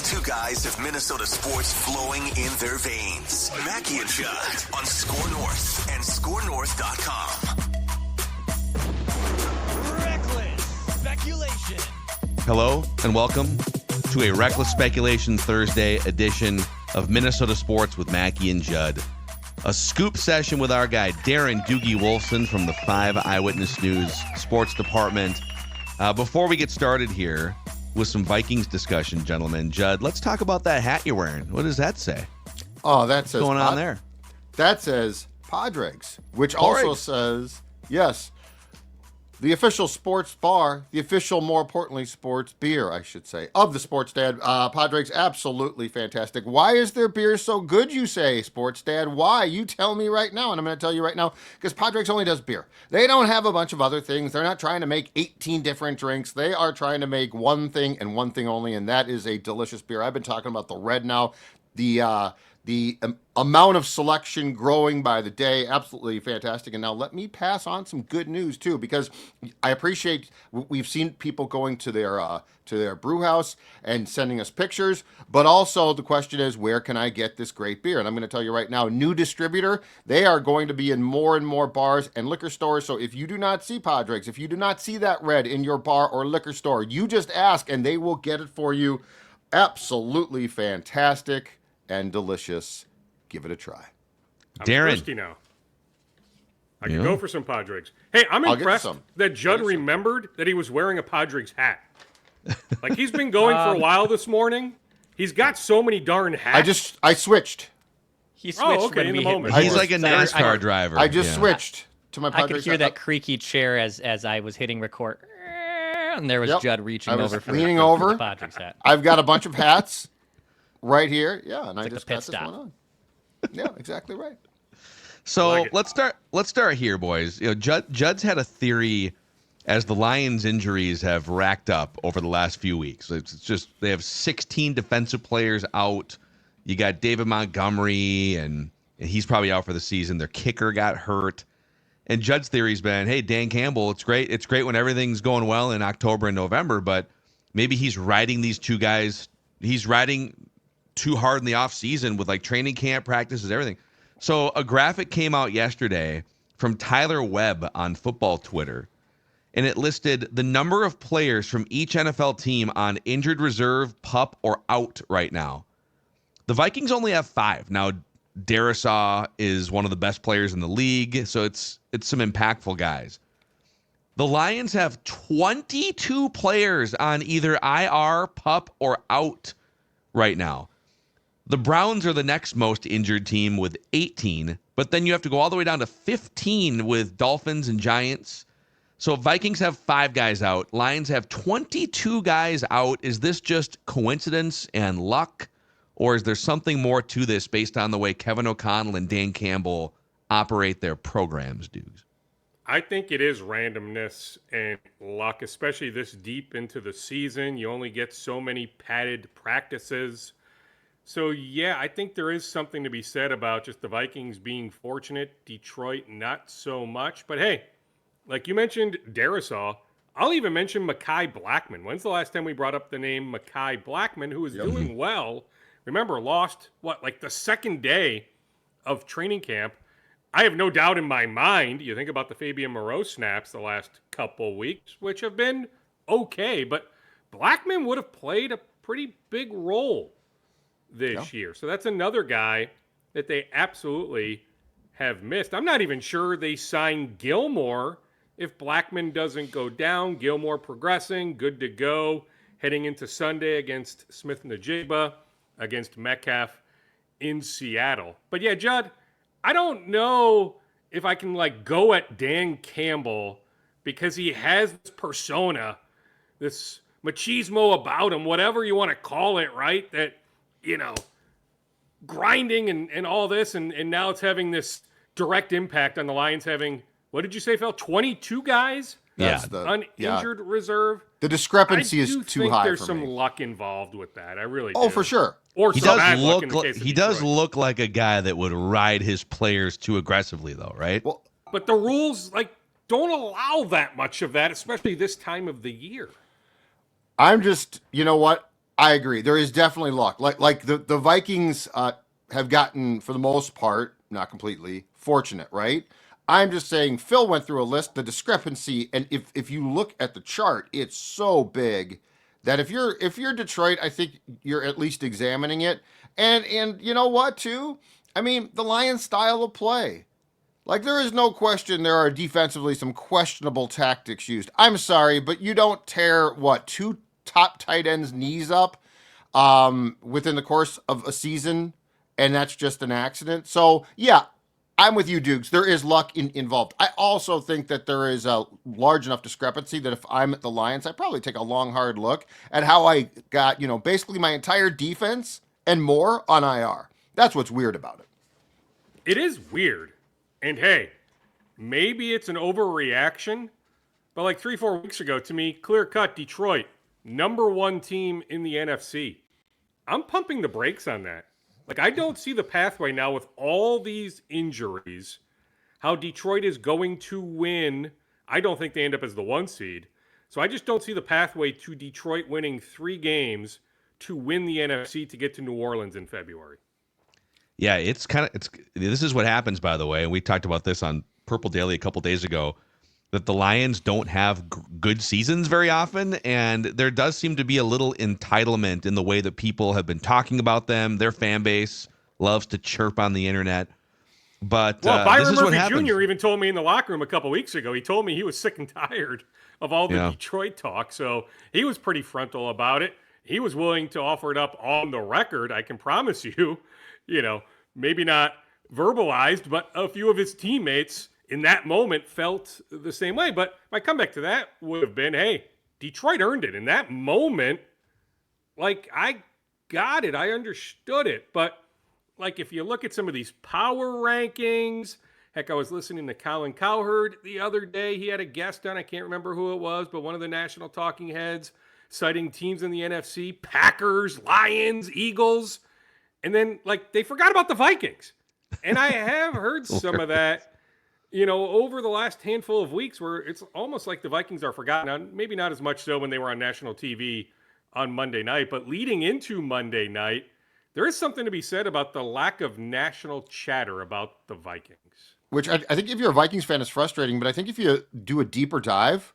Two guys of Minnesota sports flowing in their veins. Mackey and Judd on Score North and ScoreNorth.com. Reckless speculation. Hello and welcome to a Reckless Speculation Thursday edition of Minnesota Sports with Mackey and Judd. A scoop session with our guy, Darren Doogie Wolfson from the 5 Eyewitness News Sports Department. Before we get started here with some Vikings discussion, gentlemen, Judd, let's talk about that hat you're wearing. What does that say? Oh, that says... What's going on there? That says Padres, which also says, yes, the official sports bar, the official, more importantly, sports beer, I should say, of the Sports Dad. Padres, absolutely fantastic. Why is their beer so good, you say, Sports Dad? Why? You tell me right now, and I'm going to tell you right now, because Padres only does beer. They don't have a bunch of other things. They're not trying to make 18 different drinks. They are trying to make one thing and one thing only, and that is a delicious beer. I've been talking about the red now. The amount of selection growing by the day, absolutely fantastic. And now let me pass on some good news too, because I appreciate we've seen people going to their brew house and sending us pictures, but also the question is, where can I get this great beer? And I'm going to tell you right now, new distributor, they are going to be in more and more bars and liquor stores. So if you do not see Padres, if you do not see that red in your bar or liquor store, you just ask and they will get it for you. Absolutely fantastic and delicious. Give it a try. I'm Darren. thirsty now. I could go for some Padres. Hey, I'm impressed that Judd remembered that he was wearing a Padres hat. Like, he's been going for a while this morning. He's got so many darn hats. I switched. He switched in the moment. He's like a NASCAR driver. I just switched to my Padres I could hear that creaky chair as I was hitting record. And there was Judd reaching over for leaning for over. the Padres hat. I've got a bunch of hats right here. Yeah, and I like just a pit got this stop. one on. Yeah, exactly right. So like let's start here, boys. You know, Judd's had a theory as the Lions' injuries have racked up over the last few weeks. It's just they have 16 defensive players out. You got David Montgomery, and he's probably out for the season. Their kicker got hurt. And Judd's theory's been, hey, Dan Campbell, it's great. It's great when everything's going well in October and November, but maybe he's riding these two guys. He's riding too hard in the offseason with like training camp practices, everything. So a graphic came out yesterday from Tyler Webb on football Twitter, and it listed the number of players from each NFL team on injured reserve, pup, or out right now. The Vikings only have 5. Now, Darisaw is one of the best players in the league, so it's some impactful guys. The Lions have 22 players on either IR, pup, or out right now. The Browns are the next most injured team with 18, but then you have to go all the way down to 15 with Dolphins and Giants. So Vikings have 5 guys out. Lions have 22 guys out. Is this just coincidence and luck, or is there something more to this based on the way Kevin O'Connell and Dan Campbell operate their programs, dudes? I think it is randomness and luck, especially this deep into the season. You only get so many padded practices. So, yeah, I think there is something to be said about just the Vikings being fortunate, Detroit not so much. But, hey, like you mentioned Darisaw, I'll even mention Mekhi Blackmon. When's the last time we brought up the name Mekhi Blackmon, who is doing well? Remember, lost, like the second day of training camp. I have no doubt in my mind, you think about the Fabian Moreau snaps the last couple weeks, which have been okay, but Blackmon would have played a pretty big role this year. So that's another guy that they absolutely have missed. I'm not even sure they signed Gilmore if Blackmon doesn't go down. Gilmore progressing, good to go, heading into Sunday against Smith-Njigba, against Metcalf in Seattle. But yeah, Judd, I don't know if I can go at Dan Campbell because he has this persona, this machismo about him, whatever you want to call it, right? That, grinding and all this, and now it's having this direct impact on the Lions having, what did you say, Phil? 22 guys on injured reserve? The discrepancy is too high for me. I do think there's some luck involved with that. I really do. Oh, for sure. Or He does look like a guy that would ride his players too aggressively, though, right? Well, but the rules don't allow that much of that, especially this time of the year. I'm just, you know what? I agree. There is definitely luck. Like the Vikings have gotten, for the most part, not completely, fortunate, right? I'm just saying Phil went through a list, the discrepancy, and if you look at the chart, it's so big that if you're Detroit, I think you're at least examining it. And you know what, too? I mean, the Lions' style of play. Like, there is no question there are defensively some questionable tactics used. I'm sorry, but you don't tear, two top tight ends' knees up within the course of a season, and that's just an accident. So, yeah, I'm with you, Dukes. There is luck involved. I also think that there is a large enough discrepancy that if I'm at the Lions, I probably take a long, hard look at how I got, basically my entire defense and more on IR. That's what's weird about it. It is weird. And hey, maybe it's an overreaction, but like 3-4 weeks ago, to me, clear cut Detroit, number 1 team in the NFC. I'm pumping the brakes on that. Like, I don't see the pathway now with all these injuries, how Detroit is going to win. I don't think they end up as the 1 seed. So I just don't see the pathway to Detroit winning 3 games to win the NFC to get to New Orleans in February. Yeah, this is what happens, by the way, and we talked about this on Purple Daily a couple days ago, that the Lions don't have good seasons very often, and there does seem to be a little entitlement in the way that people have been talking about them. Their fan base loves to chirp on the internet. But Byron Murphy Jr. even told me in the locker room a couple weeks ago, he told me he was sick and tired of all the Detroit talk, so he was pretty frontal about it. He was willing to offer it up on the record, I can promise you. Maybe not verbalized, but a few of his teammates in that moment felt the same way. But my comeback to that would have been, hey, Detroit earned it. In that moment, I got it. I understood it. But, if you look at some of these power rankings, heck, I was listening to Colin Cowherd the other day. He had a guest on. I can't remember who it was, but one of the national talking heads citing teams in the NFC, Packers, Lions, Eagles. And then, they forgot about the Vikings. And I have heard some of that, over the last handful of weeks where it's almost like the Vikings are forgotten. Now, maybe not as much so when they were on national TV on Monday night, but leading into Monday night, there is something to be said about the lack of national chatter about the Vikings. Which I think if you're a Vikings fan, is frustrating, but I think if you do a deeper dive,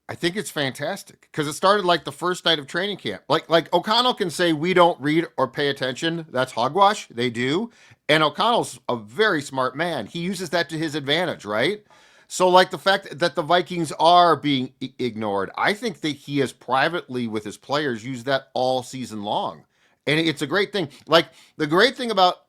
I think it's fantastic because it started like the first night of training camp. Like O'Connell can say we don't read or pay attention. That's hogwash. They do. And O'Connell's a very smart man. He uses that to his advantage, right? So the fact that the Vikings are being ignored, I think that he has privately with his players used that all season long. And it's a great thing. The great thing about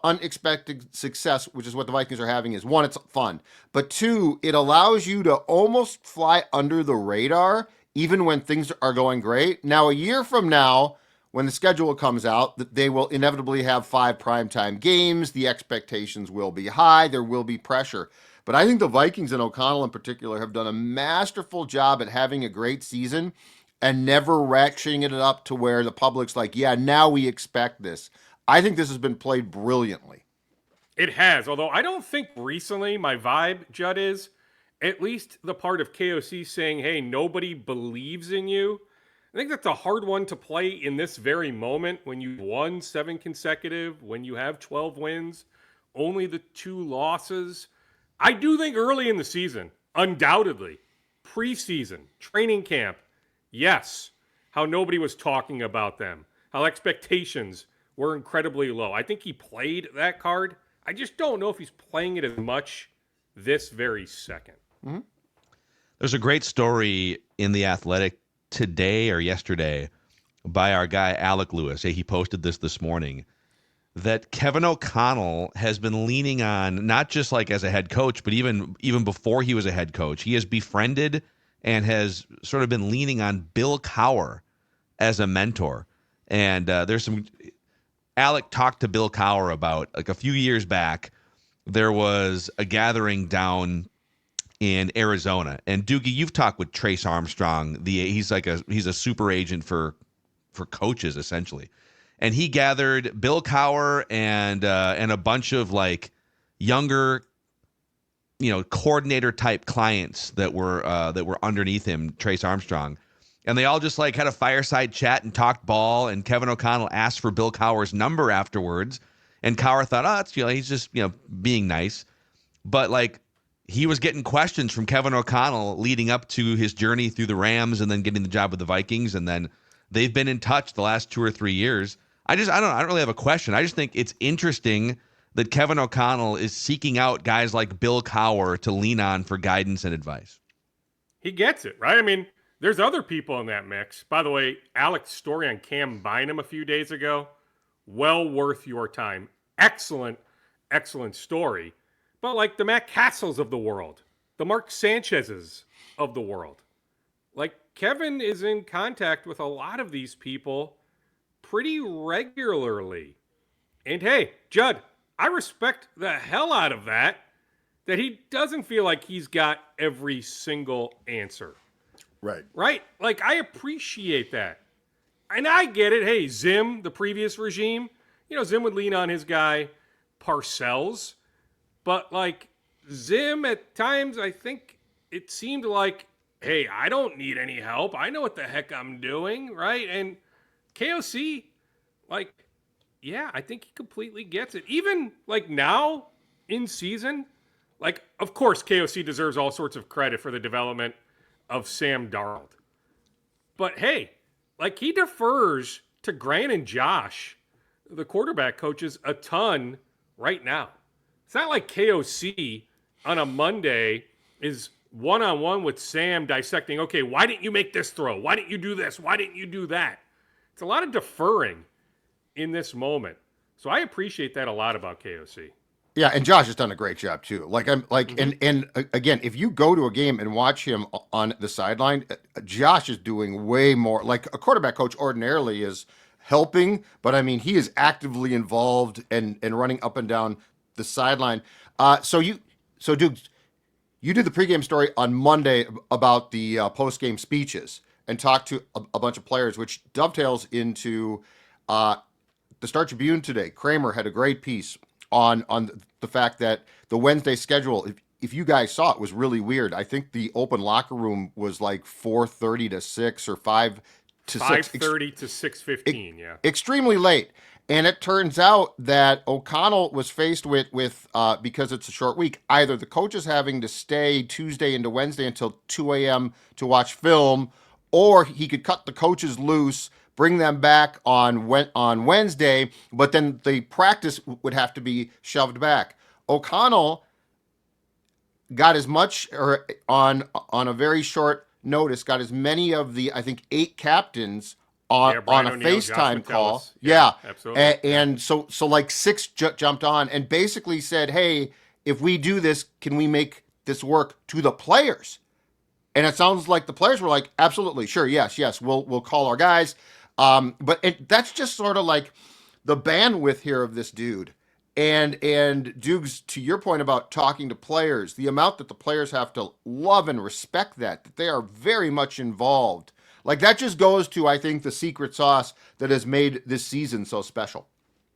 unexpected success, which is what the Vikings are having, is 1, it's fun, but 2, it allows you to almost fly under the radar even when things are going great. Now, a year from now, when the schedule comes out, they will inevitably have 5 primetime games. The expectations will be high. There will be pressure. But I think the Vikings and O'Connell in particular have done a masterful job at having a great season and never ratcheting it up to where the public's like, yeah, now we expect this. I think this has been played brilliantly. It has, although I don't think recently my vibe, Judd, is at least the part of KOC saying, hey, nobody believes in you. I think that's a hard one to play in this very moment when you've won 7 consecutive, when you have 12 wins, only the 2 losses. I do think early in the season, undoubtedly, preseason, training camp, yes, how nobody was talking about them, how expectations were incredibly low. I think he played that card. I just don't know if he's playing it as much this very second. Mm-hmm. There's a great story in The Athletic today or yesterday by our guy Alec Lewis. He posted this morning, that Kevin O'Connell has been leaning on, not just as a head coach, but even before he was a head coach, he has befriended and has sort of been leaning on Bill Cowher as a mentor. And there's some... Alec talked to Bill Cowher about a few years back. There was a gathering down in Arizona, and Doogie, you've talked with Trace Armstrong. He's a super agent for coaches essentially, and he gathered Bill Cowher and a bunch of younger, coordinator type clients that were underneath him, Trace Armstrong, and they all just like had a fireside chat and talked ball. And Kevin O'Connell asked for Bill Cowher's number afterwards, and Cowher thought, oh, it's, he's just being nice. But like he was getting questions from Kevin O'Connell leading up to his journey through the Rams and then getting the job with the Vikings, and then they've been in touch the last 2 or 3 years. I don't really have a question. I just think it's interesting that Kevin O'Connell is seeking out guys like Bill Cowher to lean on for guidance and advice. He gets it, right? I mean, there's other people in that mix. By the way, Alex's story on Cam Bynum a few days ago, well worth your time. Excellent, excellent story. But like the Matt Castles of the world, the Mark Sanchez's of the world, like Kevin is in contact with a lot of these people pretty regularly. And hey, Judd, I respect the hell out of that he doesn't feel like he's got every single answer. Right? Like, I appreciate that. And I get it. Hey, Zim, the previous regime, Zim would lean on his guy, Parcells. But, like, Zim, at times, I think it seemed like, hey, I don't need any help. I know what the heck I'm doing, right? And KOC, like, yeah, I think he completely gets it. Even, like, now, in season, like, of course, KOC deserves all sorts of credit for the development of Sam Darnold. But, hey, like, he defers to Grant and Josh, the quarterback coaches, a ton right now. It's not like KOC on a Monday is one-on-one with Sam dissecting, okay, why didn't you make this throw? Why didn't you do this? Why didn't you do that? It's a lot of deferring in this moment. So I appreciate that a lot about KOC. Yeah, and Josh has done a great job too. Like and again, if you go to a game and watch him on the sideline, Josh is doing way more. Like a quarterback coach ordinarily is helping, but I mean he is actively involved and running up and down the sideline. So Duke, you did the pregame story on Monday about the postgame speeches and talked to a bunch of players, which dovetails into the Star Tribune today. Kramer had a great piece on the fact that the Wednesday schedule, if you guys saw it, was really weird. I think the open locker room was like 4:30 to 6 or 5 to 6. 5:30 to 6:15, yeah. Extremely late. And it turns out that O'Connell was faced with because it's a short week, either the coaches having to stay Tuesday into Wednesday until 2 a.m. to watch film, or he could cut the coaches loose, bring them back on Wednesday, but then the practice would have to be shoved back. O'Connell got as much, or on a very short notice, got as many of the, I think, 8 captains on a FaceTime call. Yeah, absolutely. And so like 6 jumped on and basically said, hey, if we do this, can we make this work to the players? And it sounds like the players were like, absolutely, sure, yes, we'll call our guys. But that's just sort of like the bandwidth here of this dude. And Dukes, to your point about talking to players, the amount that the players have to love and respect that they are very much involved. Like that just goes to, I think, the secret sauce that has made this season so special.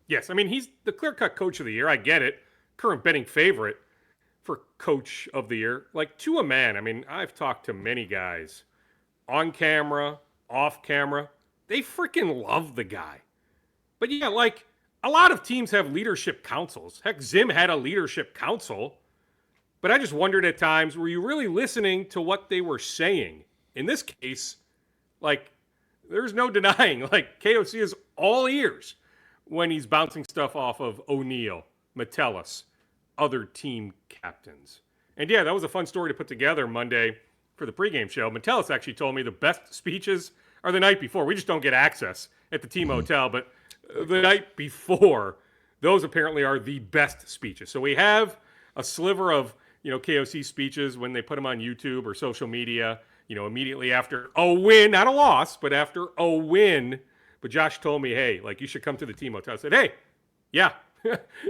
Yes, I mean, he's the clear-cut coach of the year. I get it. Current betting favorite for coach of the year. Like, to a man, I mean, I've talked to many guys on camera, off camera. They freaking love the guy. But yeah, like, a lot of teams have leadership councils. Heck, Zim had a leadership council. But I just wondered at times, were you really listening to what they were saying? In this case, like, there's no denying, like, KOC is all ears when he's bouncing stuff off of O'Neal, Metellus, other team captains. And yeah, that was a fun story to put together Monday for the pregame show. Metellus actually told me the best speeches are the night before. We just don't get access at the team hotel, but the night before, those apparently are the best speeches. So we have a sliver of, KOC speeches when they put them on YouTube or social media, immediately after a win, not a loss, but after a win. But Josh told me, hey, like, you should come to the team hotel. I said, hey, yeah,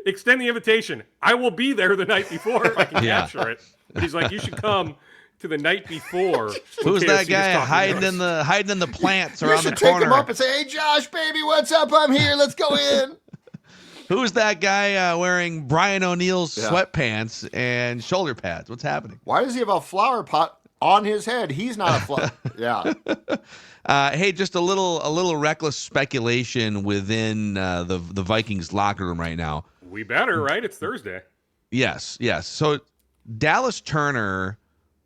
extend the invitation. I will be there the night before if I can capture it. But he's like, you should come to the night before. Who's that guy hiding in the plants around the corner? You should take him up and say, hey, Josh, baby, what's up? I'm here. Let's go in. Who's that guy wearing Brian O'Neal's sweatpants and shoulder pads? What's happening? Why does he have a flower pot on his head. He's not a yeah. Hey, just a little reckless speculation within the Vikings locker room right now. We better, right? It's Thursday. Yes. So Dallas Turner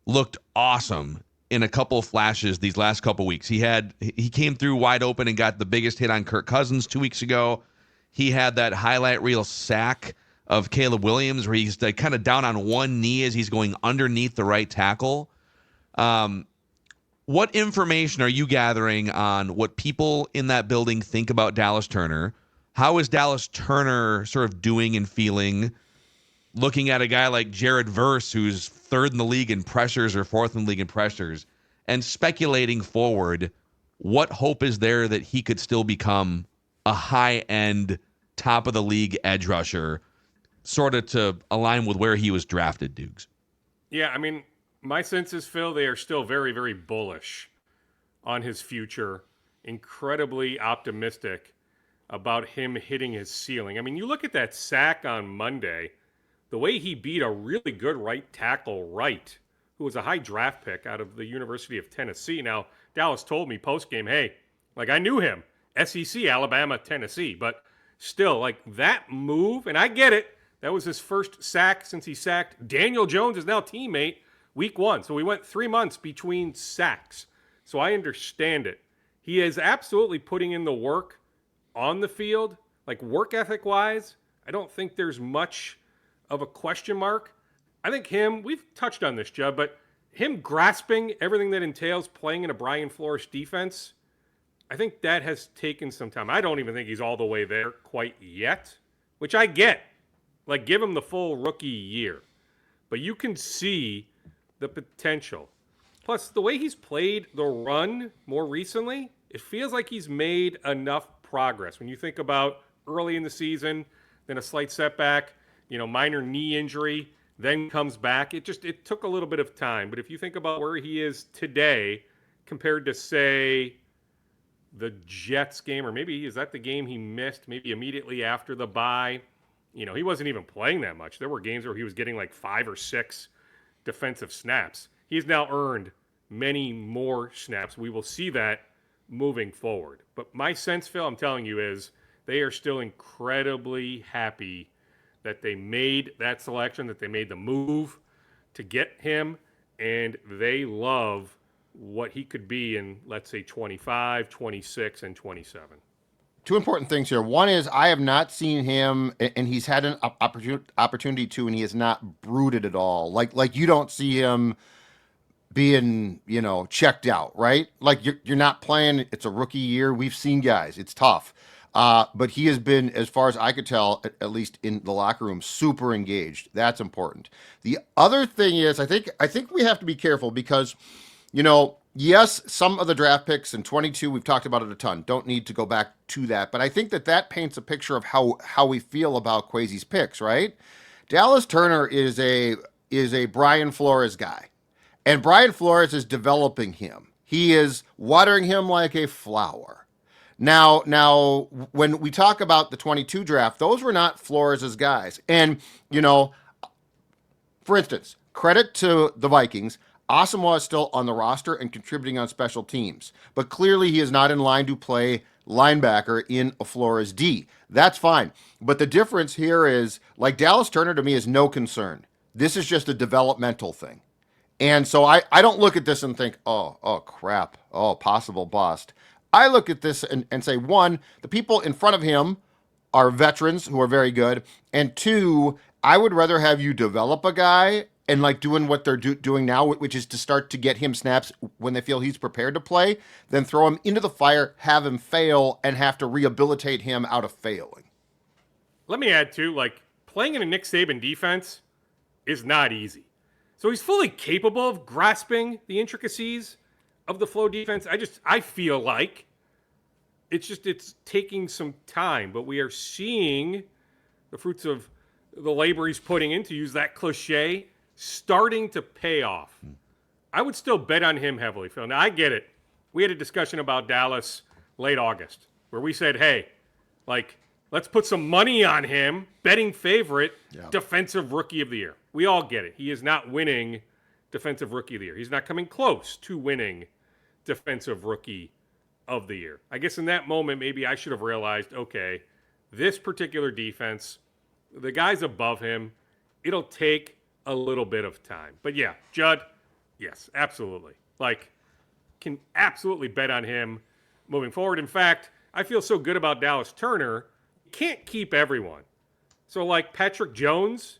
looked awesome in a couple of flashes these last couple weeks. He came through wide open and got the biggest hit on Kirk Cousins 2 weeks ago. He had that highlight reel sack of Caleb Williams where he's like kind of down on one knee as he's going underneath the right tackle. What information are you gathering on what people in that building think about Dallas Turner? How is Dallas Turner sort of doing and feeling? Looking at a guy like Jared Verse, who's third in the league in pressures or fourth in the league in pressures, and speculating forward, what hope is there that he could still become a high-end, top-of-the-league edge rusher, sort of to align with where he was drafted, Dukes? Yeah, I mean, my sense is, Phil, they are still very, very bullish on his future, incredibly optimistic about him hitting his ceiling. I mean, you look at that sack on Monday, the way he beat a really good right tackle, Wright, who was a high draft pick out of the University of Tennessee. Now, Dallas told me post-game, hey, like I knew him, SEC, Alabama, Tennessee, but still, like that move, and I get it, that was his first sack since he sacked Daniel Jones, his now teammate, week 1. So we went 3 months between sacks. So I understand it. He is absolutely putting in the work on the field, like work ethic-wise. I don't think there's much of a question mark. I think we've touched on this, Judd, but him grasping everything that entails playing in a Brian Flores defense, I think that has taken some time. I don't even think he's all the way there quite yet, which I get. Like, give him the full rookie year. But you can see the potential. Plus, the way he's played the run more recently, it feels like he's made enough progress. When you think about early in the season, then a slight setback, minor knee injury, then comes back. It took a little bit of time. But if you think about where he is today compared to, say, the Jets game, or maybe is that the game he missed maybe immediately after the bye? He wasn't even playing that much. There were games where he was getting like 5 or 6 defensive snaps. He's now earned many more snaps. We will see that moving forward. But my sense, Phil, I'm telling you, is they are still incredibly happy that they made that selection, that they made the move to get him, and they love what he could be in, let's say, 25, 26, and 27. 2 important things here. One is I have not seen him, and he's had an opportunity to, and he has not brooded at all. Like you don't see him being, checked out, right? Like you're not playing. It's a rookie year. We've seen guys. It's tough. But he has been, as far as I could tell, at least in the locker room, super engaged. That's important. The other thing is, I think we have to be careful because, yes, some of the draft picks in 22, we've talked about it a ton. Don't need to go back to that. But I think that paints a picture of how we feel about Kwesi's picks, right? Dallas Turner is a Brian Flores guy. And Brian Flores is developing him. He is watering him like a flower. Now, when we talk about the 22 draft, those were not Flores' guys. And, for instance, credit to the Vikings. Asamoah is still on the roster and contributing on special teams. But clearly he is not in line to play linebacker in a Flores D. That's fine. But the difference here is, like, Dallas Turner to me is no concern. This is just a developmental thing. And so I don't look at this and think, oh, crap, possible bust. I look at this and say, one, the people in front of him are veterans who are very good. And 2, I would rather have you develop a guy and like doing what they're doing now, which is to start to get him snaps when they feel he's prepared to play, than throw him into the fire, have him fail, and have to rehabilitate him out of failing. Let me add, too, like, playing in a Nick Saban defense is not easy. So he's fully capable of grasping the intricacies of the flow defense. I feel like it's taking some time, but we are seeing the fruits of the labor he's putting in, to use that cliche, starting to pay off. I would still bet on him heavily, Phil. Now, I get it. We had a discussion about Dallas late August where we said, hey, like, let's put some money on him, betting favorite, defensive rookie of the year. We all get it. He is not winning Defensive Rookie of the Year. He's not coming close to winning Defensive Rookie of the Year. I guess in that moment, maybe I should have realized, okay, this particular defense, the guys above him, it'll take a little bit of time. But yeah, Judd, yes, absolutely. Like, can absolutely bet on him moving forward. In fact, I feel so good about Dallas Turner, can't keep everyone. So, like, Patrick Jones,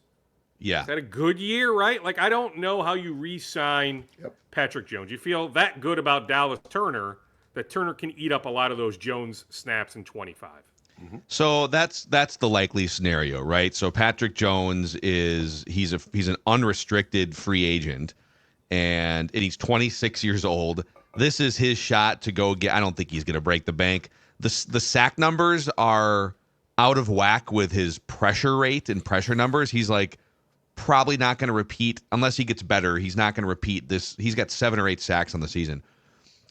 Yeah. is that a good year, right? Like, I don't know how you re-sign Patrick Jones. You feel that good about Dallas Turner that Turner can eat up a lot of those Jones snaps in 25. So that's the likely scenario, right? So Patrick Jones he's an unrestricted free agent, and he's 26 years old. This is his shot to go get. I don't think he's going to break the bank. The sack numbers are out of whack with his pressure rate and pressure numbers. He's like probably not going to repeat unless he gets better. He's not going to repeat this. He's got 7 or 8 sacks on the season.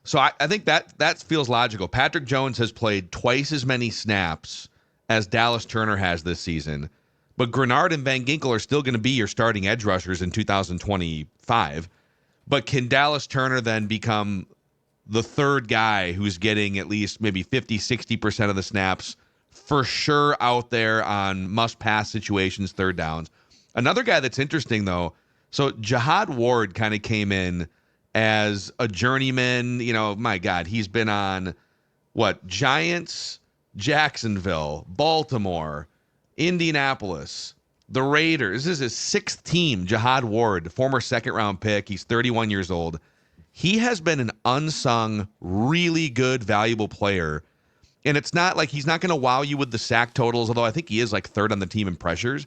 So I think that feels logical. Patrick Jones has played twice as many snaps as Dallas Turner has this season, but Grenard and Van Ginkel are still going to be your starting edge rushers in 2025. But can Dallas Turner then become the third guy who's getting at least maybe 50, 60% of the snaps for sure out there on must-pass situations, third downs? Another guy that's interesting, though, so Jihad Ward kind of came in as a journeyman. My God, he's been on, Giants, Jacksonville, Baltimore, Indianapolis, the Raiders. This is his 6th team, Jihad Ward, former second-round pick. He's 31 years old. He has been an unsung, really good, valuable player. And it's not like he's not going to wow you with the sack totals, although I think he is like 3rd on the team in pressures.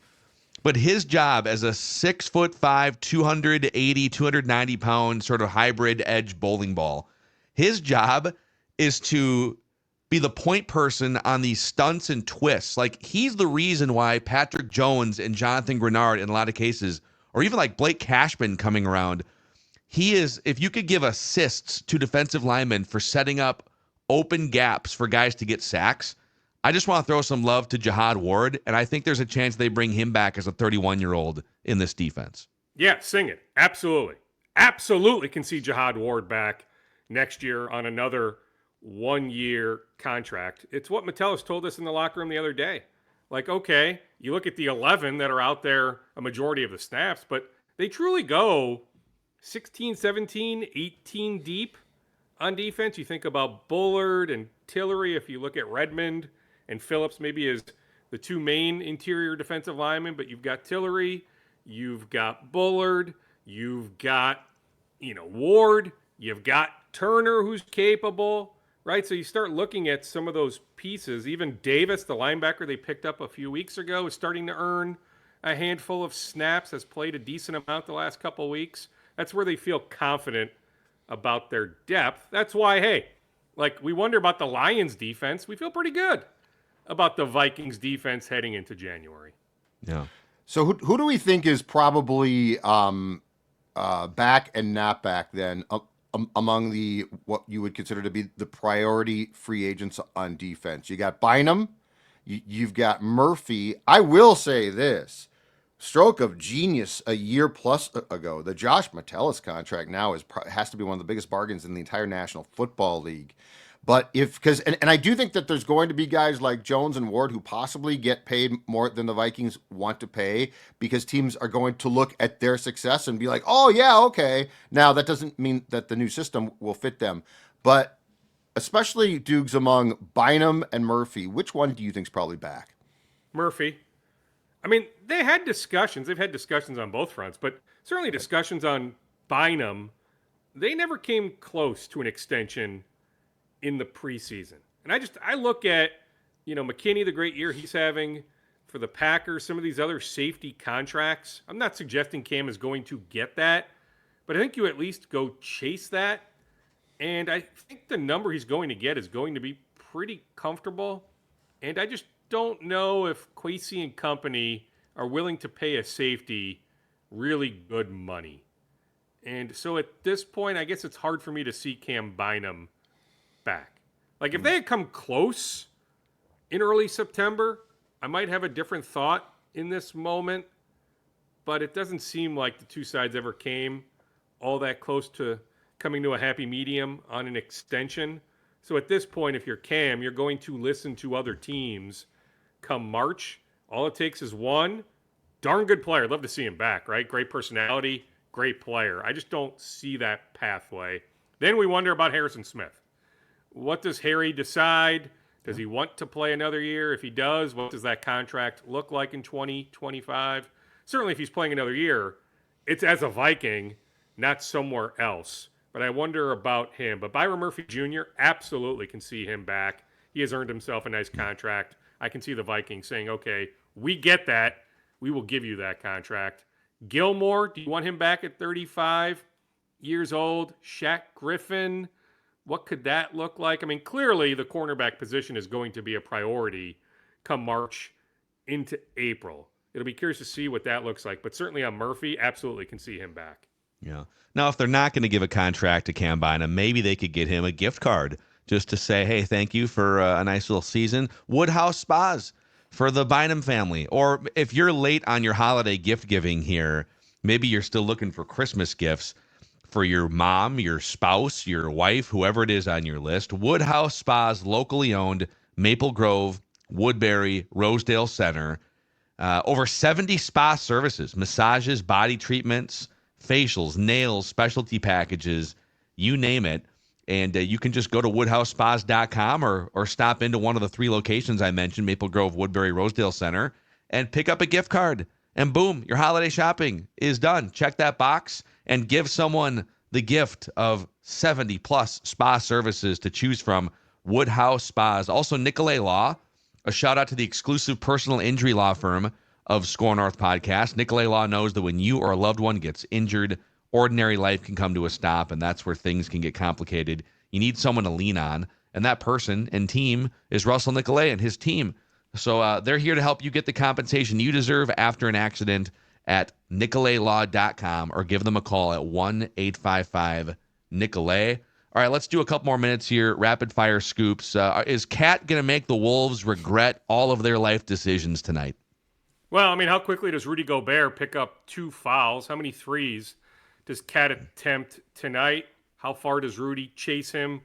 But his job as a 6'5", 280, 290 pound sort of hybrid edge bowling ball, his job is to be the point person on these stunts and twists. Like, he's the reason why Patrick Jones and Jonathan Grenard in a lot of cases, or even like Blake Cashman coming around, he is, if you could give assists to defensive linemen for setting up open gaps for guys to get sacks, I just want to throw some love to Jihad Ward, and I think there's a chance they bring him back as a 31-year-old in this defense. Yeah, sing it. Absolutely. Absolutely can see Jihad Ward back next year on another 1-year contract. It's what Metellus told us in the locker room the other day. Like, okay, you look at the 11 that are out there a majority of the snaps, but they truly go 16, 17, 18 deep on defense. You think about Bullard and Tillery. If you look at Redmond and Phillips maybe as the 2 main interior defensive linemen, but you've got Tillery, you've got Bullard, you've got, Ward, you've got Turner who's capable, right? So you start looking at some of those pieces. Even Davis, the linebacker they picked up a few weeks ago, is starting to earn a handful of snaps, has played a decent amount the last couple of weeks. That's where they feel confident about their depth. That's why, hey, like, we wonder about the Lions defense. We feel pretty good about the Vikings defense heading into January. Yeah. So who do we think is probably back and not back then among the what you would consider to be the priority free agents on defense? You got Bynum, you've got Murphy. I will say this. Stroke of genius a year plus ago. The Josh Metellus contract now has to be one of the biggest bargains in the entire National Football League. But and I do think that there's going to be guys like Jones and Ward who possibly get paid more than the Vikings want to pay because teams are going to look at their success and be like, oh, yeah, okay. Now, that doesn't mean that the new system will fit them. But especially Dukes among Bynum and Murphy, which one do you think is probably back? Murphy. I mean, they had discussions. They've had discussions on both fronts, but certainly discussions on Bynum. They never came close to an extension in the preseason. And I look at, McKinney, the great year he's having for the Packers, some of these other safety contracts. I'm not suggesting Cam is going to get that, but I think you at least go chase that. And I think the number he's going to get is going to be pretty comfortable. And I just don't know if Kwesi and company are willing to pay a safety really good money. And so at this point, I guess it's hard for me to see Cam Bynum back. Like, if they had come close in early September, I might have a different thought in this moment, but it doesn't seem like the two sides ever came all that close to coming to a happy medium on an extension. So at this point, if you're Cam, you're going to listen to other teams come March. All it takes is one darn good player. I'd love to see him back, right? Great personality, great player. I just don't see that pathway. Then we wonder about Harrison Smith. What does Harry decide? Does he want to play another year? If he does, what does that contract look like in 2025? Certainly if he's playing another year, it's as a Viking, not somewhere else. But I wonder about him. But Byron Murphy Jr., absolutely can see him back. He has earned himself a nice contract. I can see the Vikings saying, okay, we get that. We will give you that contract. Gilmore, do you want him back at 35 years old? Shaq Griffin, what could that look like? I mean, clearly the cornerback position is going to be a priority come March into April. It'll be curious to see what that looks like. But certainly on Murphy, absolutely can see him back. Yeah. Now, if they're not going to give a contract to Cam Bynum, maybe they could get him a gift card just to say, hey, thank you for a nice little season. Woodhouse Spas for the Bynum family. Or if you're late on your holiday gift giving here, maybe you're still looking for Christmas gifts for your mom, your spouse, your wife, whoever it is on your list. Woodhouse Spas, locally owned, Maple Grove, Woodbury, Rosedale Center. Over 70 spa services, massages, body treatments, facials, nails, specialty packages, you name it. And you can just go to woodhousespas.com or stop into one of the 3 locations I mentioned, Maple Grove, Woodbury, Rosedale Center, and pick up a gift card. And boom, your holiday shopping is done. Check that box and give someone the gift of 70-plus spa services to choose from. Woodhouse Spas. Also, Nicolay Law. A shout-out to the exclusive personal injury law firm of Score North Podcast. Nicolay Law knows that when you or a loved one gets injured, ordinary life can come to a stop, and that's where things can get complicated. You need someone to lean on, and that person and team is Russell Nicolay and his team. So they're here to help you get the compensation you deserve after an accident at nicolaylaw.com or give them a call at 1-855-NICOLAY. All right, let's do a couple more minutes here. Rapid fire scoops. Is Cat going to make the Wolves regret all of their life decisions tonight? Well, I mean, how quickly does Rudy Gobert pick up 2 fouls? How many threes does Cat attempt tonight? How far does Rudy chase him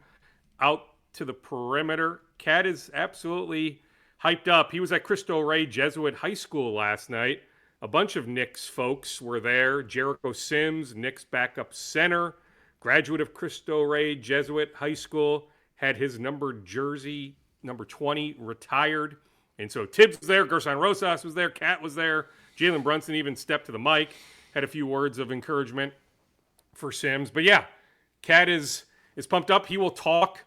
out to the perimeter? Cat is absolutely hyped up. He was at Cristo Rey Jesuit High School last night. A bunch of Knicks folks were there. Jericho Sims, Knicks backup center, graduate of Cristo Rey Jesuit High School, had his numbered jersey, number 20, retired. And so Tibbs was there, Gerson Rosas was there, Cat was there. Jalen Brunson even stepped to the mic, had a few words of encouragement for Sims. But yeah, Cat is pumped up. He will talk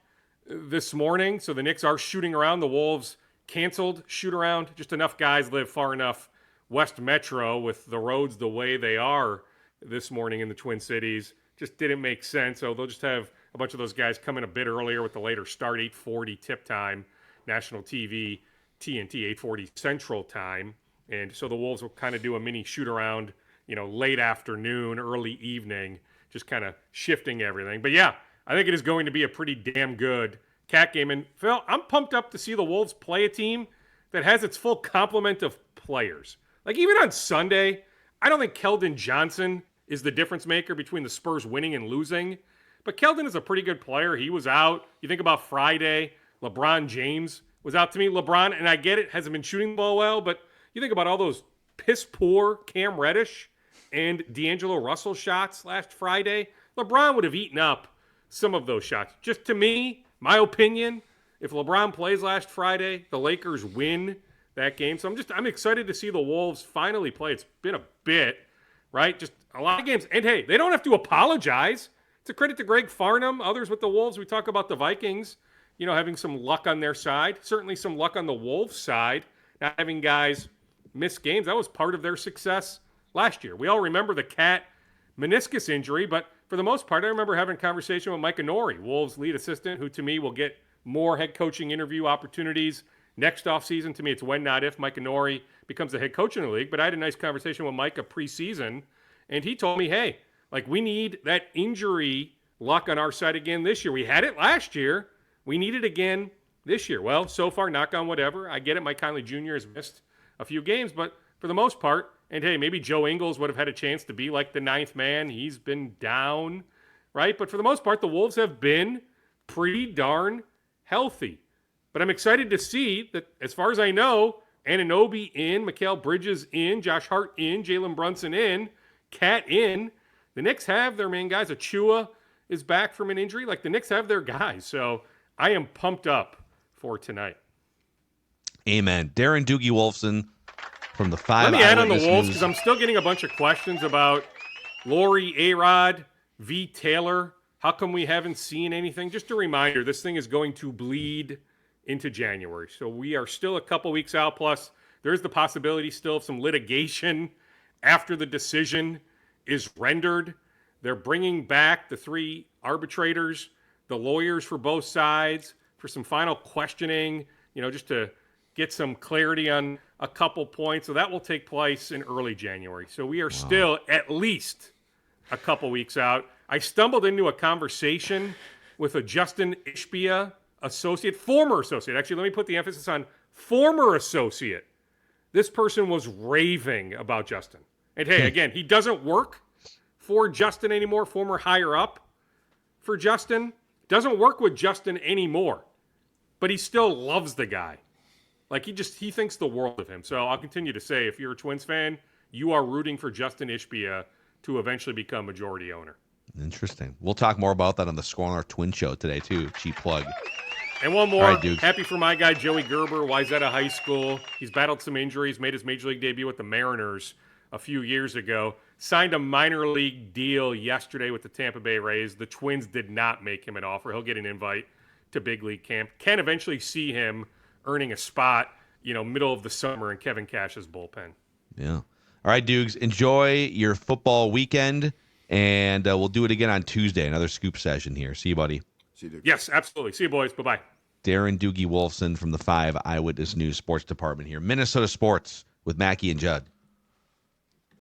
this morning. So the Knicks are shooting around. The Wolves canceled shoot around. Just enough guys live far enough West Metro with the roads the way they are this morning in the Twin Cities. Just didn't make sense. So they'll just have a bunch of those guys come in a bit earlier with the later start, 8:40 tip time, national TV, TNT, 8:40 Central time. And so the Wolves will kind of do a mini shoot around, late afternoon, early evening, just kind of shifting everything. But yeah, I think it is going to be a pretty damn good Cat game. And Phil, I'm pumped up to see the Wolves play a team that has its full complement of players. Like even on Sunday, I don't think Keldon Johnson is the difference maker between the Spurs winning and losing. But Keldon is a pretty good player. He was out. You think about Friday, LeBron James was out to me. LeBron, and I get it, hasn't been shooting the ball well, but you think about all those piss poor Cam Reddish and D'Angelo Russell shots last Friday. LeBron would have eaten up some of those shots. Just to me, my opinion, if LeBron plays last Friday, the Lakers win that game. So I'm excited to see the Wolves finally play. It's been a bit, right? Just a lot of games. And hey, they don't have to apologize. It's a credit to Greg Farnham, others with the Wolves. We talk about the Vikings, having some luck on their side. Certainly some luck on the Wolves side, not having guys miss games. That was part of their success last year. We all remember the Cat meniscus injury, but for the most part, I remember having a conversation with Mike Inori, Wolves lead assistant, who to me will get more head coaching interview opportunities next offseason. To me, it's when, not if, Mike Inori becomes the head coach in the league. But I had a nice conversation with Mike preseason, and he told me, hey, we need that injury luck on our side again this year. We had it last year. We need it again this year. Well, so far, knock on whatever. I get it. Mike Conley Jr. has missed a few games, but for the most part, And hey, maybe Joe Ingles would have had a chance to be like the ninth man. He's been down, right? But for the most part, the Wolves have been pretty darn healthy. But I'm excited to see that, as far as I know, Anunoby in, Mikal Bridges in, Josh Hart in, Jalen Brunson in, Cat in. The Knicks have their main guys. Achua is back from an injury. Like, the Knicks have their guys. So I am pumped up for tonight. Amen. Darren Doogie Wolfson from the 5. Let me add on the Wolves, because I'm still getting a bunch of questions about Laurie, A-Rod, V. Taylor. How come we haven't seen anything? Just a reminder, this thing is going to bleed into January. So we are still a couple weeks out. Plus, there's the possibility still of some litigation after the decision is rendered. They're bringing back the 3 arbitrators, the lawyers for both sides, for some final questioning, just to get some clarity on a couple points. So that will take place in early January. So we are still at least a couple weeks out. I stumbled into a conversation with a Justin Ishbia associate, former associate. Actually, let me put the emphasis on former associate. This person was raving about Justin. And hey, again, he doesn't work for Justin anymore, former higher up for Justin. Doesn't work with Justin anymore. But he still loves the guy. Like, he thinks the world of him. So I'll continue to say, if you're a Twins fan, you are rooting for Justin Ishbia to eventually become majority owner. Interesting. We'll talk more about that on the Score North Twin Show today, too. Cheap plug. And one more. All right, happy for my guy, Joey Gerber, Wayzata High School. He's battled some injuries, made his Major League debut with the Mariners a few years ago. Signed a minor league deal yesterday with the Tampa Bay Rays. The Twins did not make him an offer. He'll get an invite to big league camp. Can eventually see him earning a spot, middle of the summer in Kevin Cash's bullpen. Yeah. All right, Dukes, enjoy your football weekend, and we'll do it again on Tuesday, another scoop session here. See you, buddy. See you, Duke. Yes, absolutely. See you, boys. Bye-bye. Darren Doogie Wolfson from the 5 Eyewitness News Sports Department here. Minnesota Sports with Mackey and Judd.